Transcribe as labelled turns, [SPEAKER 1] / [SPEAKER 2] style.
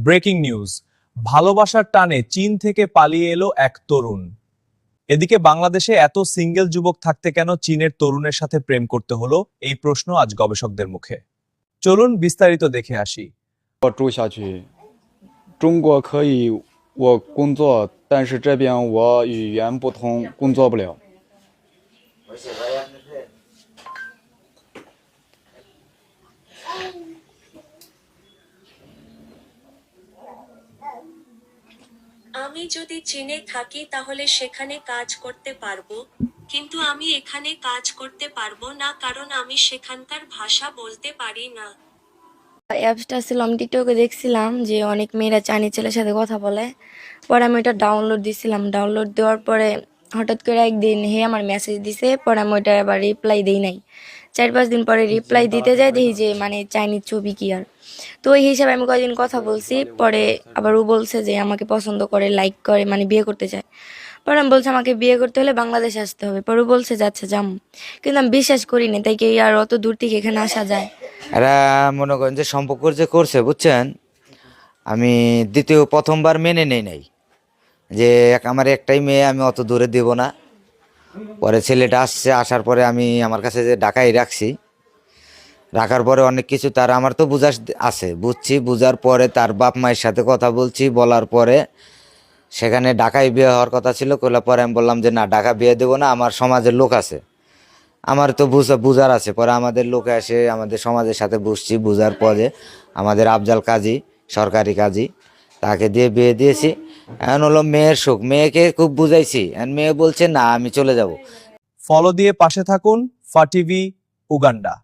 [SPEAKER 1] Breaking news, ভালোবাসার টানে চীন থেকে পালিয়ে এলো এক তরুণ। এদিকে বাংলাদেশে এত সিঙ্গেল যুবক থাকতে কেন চীনের তরুণের সাথে প্রেম করতে হলো, এই প্রশ্ন আজ গবেষকদের মুখে। চলুন বিস্তারিত দেখে আসি।
[SPEAKER 2] 我住下去，中国可以我工作，但是这边我语言不通，工作不了。
[SPEAKER 3] আমি যদি চীনে থাকি তাহলে সেখানে কাজ করতে পারবো, কিন্তু আমি এখানে কাজ করতে পারবো না কারণ আমি সেখানকার ভাষা বলতে পারি না।
[SPEAKER 4] অ্যাপসটা ছিল, আমি টিকটকে দেখছিলাম যে অনেক মেয়েরা চাইনিজ ছেলের সাথে কথা বলে। পরে আমি ওটা ডাউনলোড দিছিলাম। ডাউনলোড দেওয়ার পরে হঠাৎ করে একদিন আমার মেসেজ দিছে। পরে আমি ওইটা আবার রিপ্লাই দিই নাই। 4-5 দিন পরে রিপ্লাই দিতে যাই, দেখি যে চাইনিজ ছবি কি আর। তো ওই হিসাবে আমি কয়েকদিন কথা বলছি। পরে আবার ও বলছে যে আমাকে পছন্দ করে, লাইক করে, বিয়ে করতে চায়। পরে আমি বলছি আমাকে বিয়ে করতে হলে বাংলাদেশে আসতে হবে। পরে ও বলছে যাচ্ছে যাম, কিন্তু আমি বিশ্বাস করিনি। তাই কি আর অত দূর থেকে এখানে আসা যায়?
[SPEAKER 5] এরা মনে করেন যে সম্পর্ক যে করছে বুঝছেন, আমি প্রথমবার মেনে নেই নাই যে আমার একটাই মেয়ে, আমি অত দূরে দিব না। পরে ছেলেটা আসছে, আসার পরে আমি আমার কাছে যে ঢাকায় রাখছি, রাখার পরে অনেক কিছু তার আমার তো বুঝার আছে, বুঝছি। বুঝার পরে তার বাপ মায়ের সাথে কথা বলছি, বলার পরে সেখানে ঢাকায় বিয়ে হওয়ার কথা ছিল। কইলা পরে আমি বললাম যে না, ঢাকা বিয়ে দেবো না, আমার সমাজের লোক আছে, আমার তো বুঝার আছে। পরে আমাদের লোকে এসে আমাদের সমাজের সাথে বুঝছি, বুঝার পরে আমাদের আফজাল কাজী, সরকারি কাজী, তাকে দিয়ে বিয়ে দিয়েছি। এখন হলো মেয়ের সুখ, মেয়েকে খুব বুঝাইছি, এখন মেয়ে বলছে না আমি চলে যাব।
[SPEAKER 1] ফলো দিয়ে পাশে থাকুন ফা টিভি উগান্ডা।